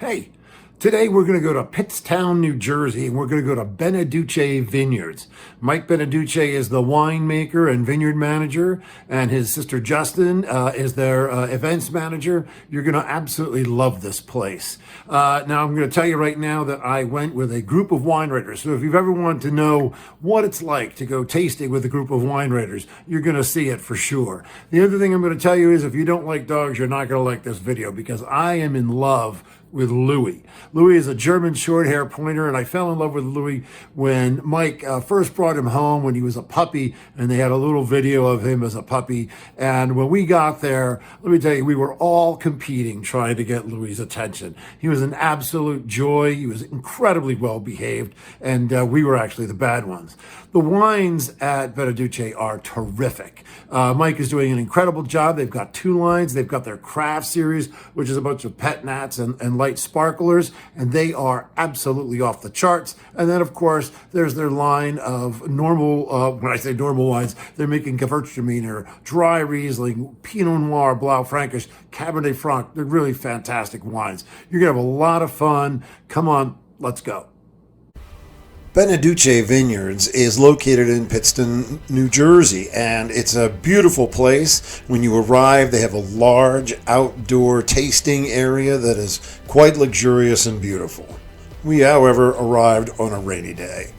Hey, today we're going to go to Pittstown, New Jersey, and we're going to go to Beneduce Vineyards. Mike Beneduce is the winemaker and vineyard manager, and his sister Justin is their events manager. You're going to absolutely love this place. Now, I'm going to tell you right now that I went with a group of wine writers. So if you've ever wanted to know what it's like to go tasting with a group of wine writers, you're going to see it for sure. The other thing I'm going to tell you is if you don't like dogs, you're not going to like this video because I am in love with Louie. Louie is a German short hair pointer, and I fell in love with Louie when Mike first brought him home when he was a puppy, and they had a little video of him as a puppy. And when we got there, let me tell you, we were all competing trying to get Louie's attention. He was an absolute joy. He was incredibly well behaved, and we were actually the bad ones. The wines at Beneduce are terrific. Mike is doing an incredible job. They've got two lines. They've got their craft series, which is a bunch of pet nats and light sparklers, and they are absolutely off the charts. And then, of course, there's their line of normal, when I say normal wines, they're making Gewürztraminer, dry Riesling, Pinot Noir, Blaufränkisch, Cabernet Franc. They're really fantastic wines. You're going to have a lot of fun. Come on, let's go. Beneduce Vineyards is located in Pittstown, New Jersey, and it's a beautiful place. When you arrive, they have a large outdoor tasting area that is quite luxurious and beautiful. We, however, arrived on a rainy day.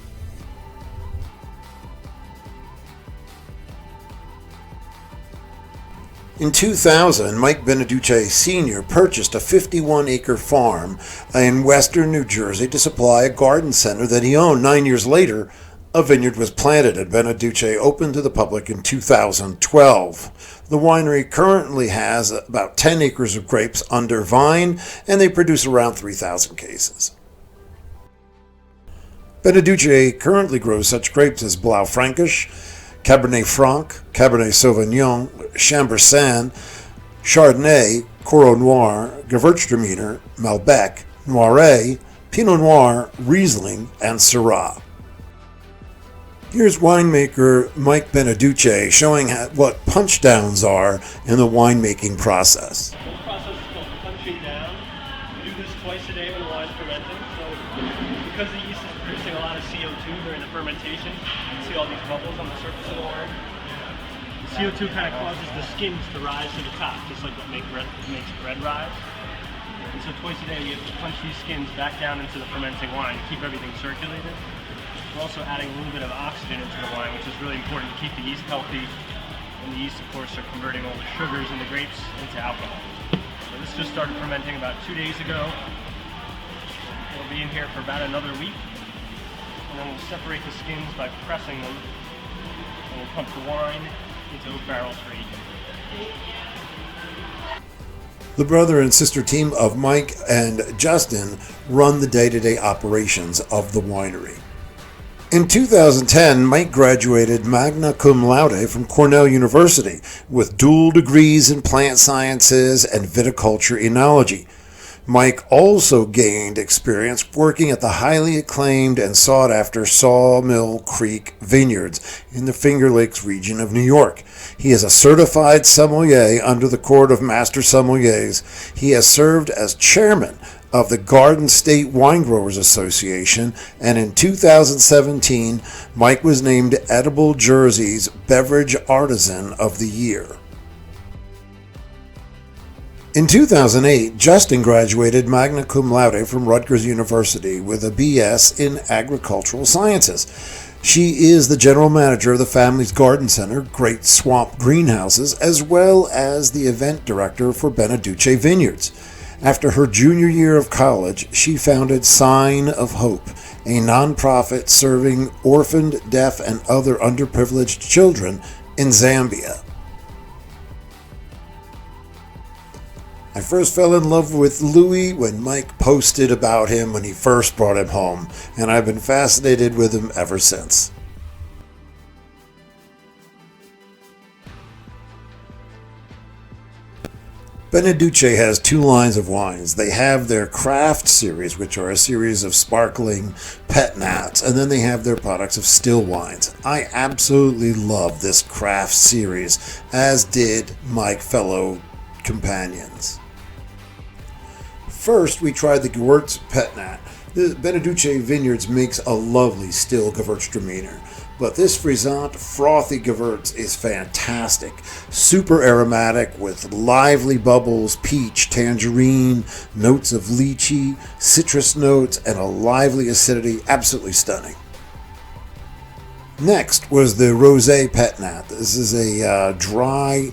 In 2000, Mike Beneduce Sr. purchased a 51-acre farm in western New Jersey to supply a garden center that he owned. 9 years later, a vineyard was planted and Beneduce opened to the public in 2012. The winery currently has about 10 acres of grapes under vine, and they produce around 3,000 cases. Beneduce currently grows such grapes as Blaufränkisch, Cabernet Franc, Cabernet Sauvignon, Chambourcin, Chardonnay, Coro Noir, Gewürztraminer, Malbec, Noiret, Pinot Noir, Riesling, and Syrah. Here's winemaker Mike Beneduce showing what punch downs are in the winemaking process. This process is called punching down. We do this twice a day when the wine's fermenting. So because the yeast is producing a lot of CO2 during the fermentation, you can see all these bubbles on the surface of the wine. The CO2 kind of causes the skins to rise to the top, just like what makes bread rise. And so twice a day we have to punch these skins back down into the fermenting wine to keep everything circulated. We're also adding a little bit of oxygen into the wine, which is really important to keep the yeast healthy. And the yeast, of course, are converting all the sugars in the grapes into alcohol. So this just started fermenting about 2 days ago. It'll be in here for about another week. And then we'll separate the skins by pressing them. And we'll pump the wine into oak barrels for aging. The brother and sister team of Mike and Justin run the day-to-day operations of the winery. In 2010, Mike graduated magna cum laude from Cornell University with dual degrees in plant sciences and viticulture enology. Mike also gained experience working at the highly acclaimed and sought-after Sawmill Creek Vineyards in the Finger Lakes region of New York. He is a certified sommelier under the Court of Master Sommeliers. He has served as chairman of the Garden State Wine Growers Association, and in 2017, Mike was named Edible Jersey's Beverage Artisan of the Year. In 2008, Justin graduated magna cum laude from Rutgers University with a BS in Agricultural Sciences. She is the general manager of the family's garden center, Great Swamp Greenhouses, as well as the event director for Beneduce Vineyards. After her junior year of college, she founded Sign of Hope, a nonprofit serving orphaned, deaf, and other underprivileged children in Zambia. I first fell in love with Louie when Mike posted about him when he first brought him home, and I've been fascinated with him ever since. Beneduce has two lines of wines. They have their craft series, which are a series of sparkling pet nats, and then they have their products of still wines. I absolutely love this craft series, as did my fellow companions. First, we tried the Gewurz Petnat. The Beneduce Vineyards makes a lovely still Gewürztraminer, but this Frisant frothy Gewurz is fantastic. Super aromatic with lively bubbles, peach, tangerine, notes of lychee, citrus notes, and a lively acidity. Absolutely stunning. Next was the Rosé Petnat. This is a dry,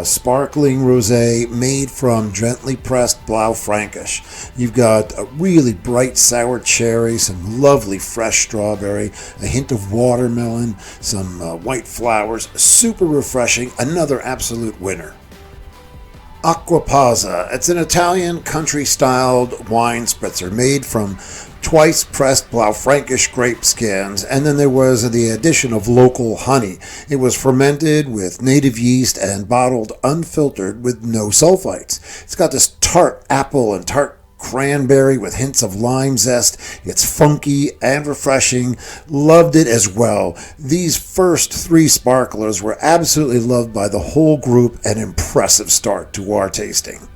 sparkling rosé made from gently pressed Blaufränkisch. You've got a really bright sour cherry, some lovely fresh strawberry, a hint of watermelon, some white flowers. Super refreshing. Another absolute winner. Acquapazza. It's an Italian country-styled wine spritzer made from twice pressed Blaufränkisch grape skins, and then there was the addition of local honey. It was fermented with native yeast and bottled unfiltered with no sulfites. It's got this tart apple and tart cranberry with hints of lime zest. It's funky and refreshing. Loved it as well. These first three sparklers were absolutely loved by the whole group. An impressive start to our tasting.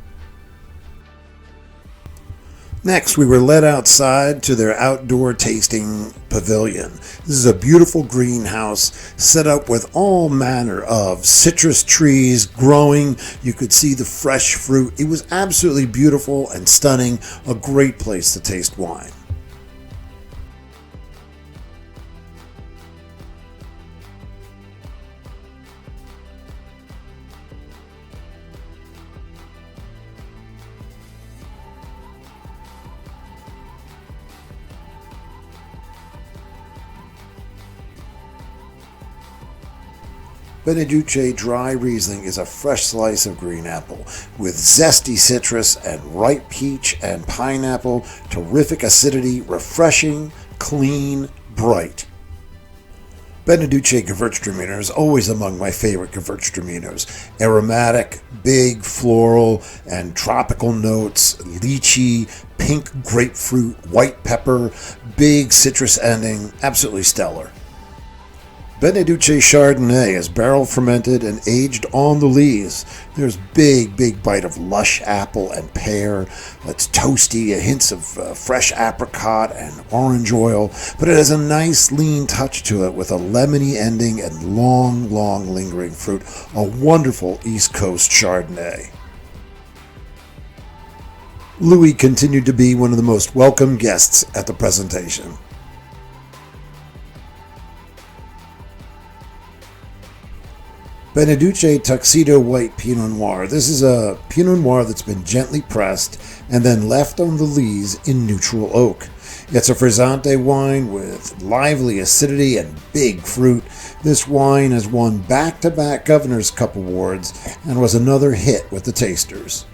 Next, we were led outside to their outdoor tasting pavilion. This is a beautiful greenhouse set up with all manner of citrus trees growing. You could see the fresh fruit. It was absolutely beautiful and stunning. A great place to taste wine. Beneduce Dry Riesling is a fresh slice of green apple with zesty citrus and ripe peach and pineapple, terrific acidity, refreshing, clean, bright. Beneduce Gewürztraminer is always among my favorite Gewürztraminers. Aromatic, big, floral, and tropical notes, lychee, pink grapefruit, white pepper, big citrus ending, absolutely stellar. Beneduce Chardonnay is barrel fermented and aged on the lees. There's big bite of lush apple and pear. It's toasty, hints of fresh apricot and orange oil, but it has a nice lean touch to it with a lemony ending and long lingering fruit. A wonderful East Coast Chardonnay. Louie continued to be one of the most welcome guests at the presentation. Beneduce Tuxedo White Pinot Noir. This is a Pinot Noir that's been gently pressed and then left on the lees in neutral oak. It's a frizzante wine with lively acidity and big fruit. This wine has won back-to-back Governor's Cup awards and was another hit with the tasters.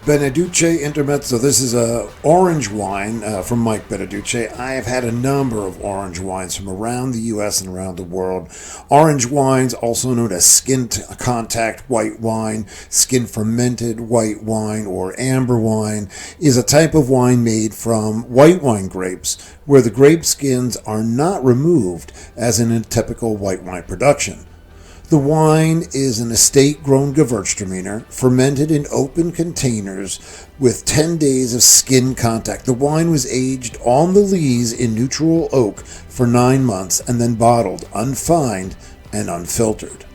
Beneduce Intermezzo. This is a orange wine from Mike Beneduce. I have had a number of orange wines from around the U.S. and around the world. Orange wines, also known as skin contact white wine, skin fermented white wine, or amber wine, is a type of wine made from white wine grapes where the grape skins are not removed as in a typical white wine production. The wine is an estate-grown Gewürztraminer, fermented in open containers with 10 days of skin contact. The wine was aged on the lees in neutral oak for 9 months and then bottled, unfined and unfiltered.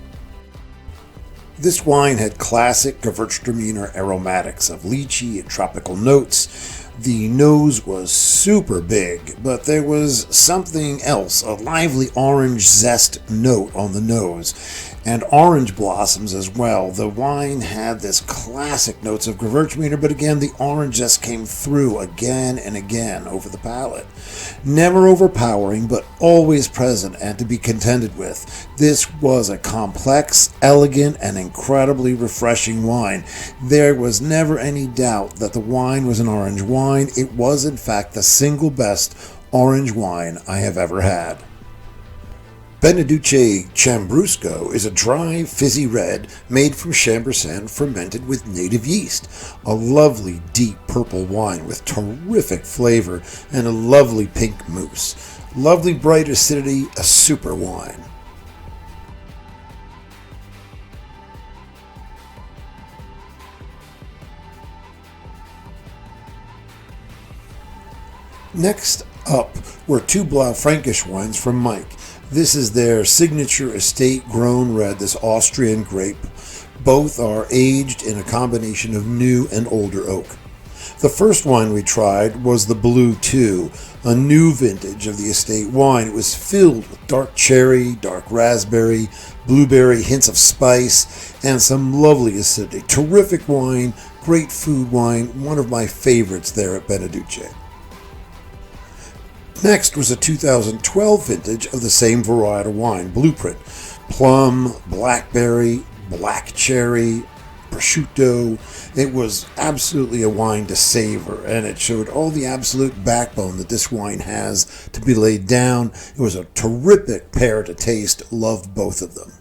This wine had classic Gewürztraminer aromatics of lychee and tropical notes. The nose was super big, but there was something else, a lively orange zest note on the nose, and orange blossoms as well. The wine had this classic notes of Gewürztraminer, but again, the orange zest came through again and again over the palate. Never overpowering, but always present and to be contended with. This was a complex, elegant, and incredibly refreshing wine. There was never any doubt that the wine was an orange wine. It was, in fact, the single best orange wine I have ever had. Beneduce Chambrusco is a dry, fizzy red made from Chambourcin fermented with native yeast. A lovely, deep purple wine with terrific flavor and a lovely pink mousse. Lovely, bright acidity, a super wine. Next up were two Blaufränkisch wines from Mike. This is their signature estate-grown red, this Austrian grape. Both are aged in a combination of new and older oak. The first wine we tried was the Blue 2, a new vintage of the estate wine. It was filled with dark cherry, dark raspberry, blueberry, hints of spice, and some lovely acidity. Terrific wine, great food wine, one of my favorites there at Beneduce. Next was a 2012 vintage of the same varietal wine, Blueprint. Plum, blackberry, black cherry, prosciutto. It was absolutely a wine to savor, and it showed all the absolute backbone that this wine has to be laid down. It was a terrific pair to taste. Loved both of them.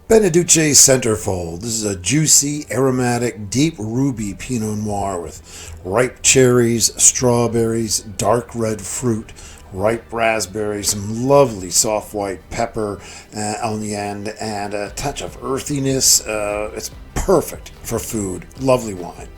Beneduce Centerfold. This is a juicy, aromatic, deep ruby Pinot Noir with ripe cherries, strawberries, dark red fruit, ripe raspberries, some lovely soft white pepper on the end, and a touch of earthiness. It's perfect for food. Lovely wine.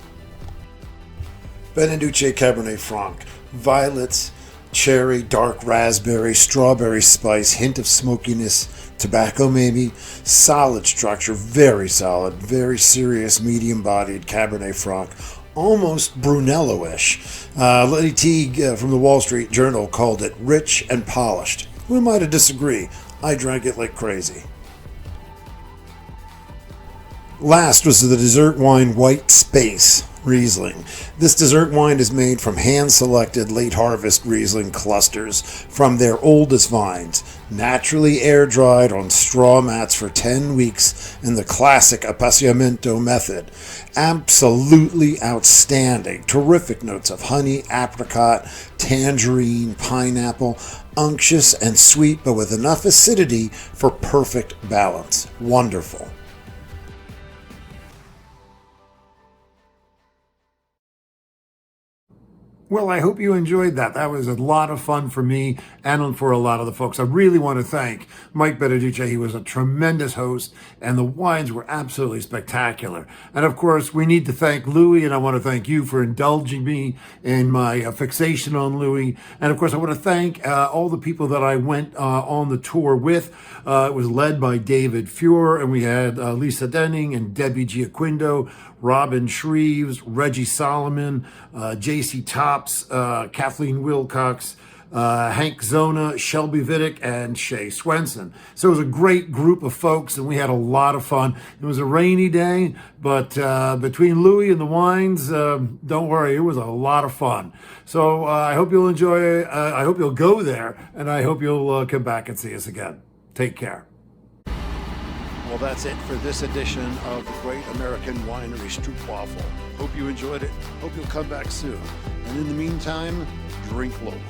Beneduce Cabernet Franc. Violets, cherry, dark raspberry, strawberry spice, hint of smokiness, tobacco maybe. Solid structure, very solid, very serious, medium-bodied Cabernet Franc. Almost Brunello-ish. Letty Teague from the Wall Street Journal called it rich and polished. Who am I to disagree? I drank it like crazy. Last was the dessert wine White Space Riesling. This dessert wine is made from hand-selected late-harvest Riesling clusters from their oldest vines, naturally air-dried on straw mats for 10 weeks in the classic appassionamento method. Absolutely outstanding. Terrific notes of honey, apricot, tangerine, pineapple, unctuous and sweet, but with enough acidity for perfect balance. Wonderful. Well, I hope you enjoyed that. That was a lot of fun for me and for a lot of the folks. I really want to thank Mike Beneduce. He was a tremendous host, and the wines were absolutely spectacular. And of course, we need to thank Louie, and I want to thank you for indulging me in my fixation on Louie. And of course, I want to thank all the people that I went on the tour with. It was led by David Fuhr, and we had Lisa Denning and Debbie Giaquindo, Robin Shreves, Reggie Solomon, J.C. Tops, Kathleen Wilcox, Hank Zona, Shelby Vidic, and Shay Swenson. So it was a great group of folks, and we had a lot of fun. It was a rainy day, but between Louie and the wines, don't worry, it was a lot of fun. So I hope you'll enjoy it. I hope you'll go there, and I hope you'll come back and see us again. Take care. Well, that's it for this edition of the Great American Winery Stroopwaffle. Hope you enjoyed it. Hope you'll come back soon. And in the meantime, drink local.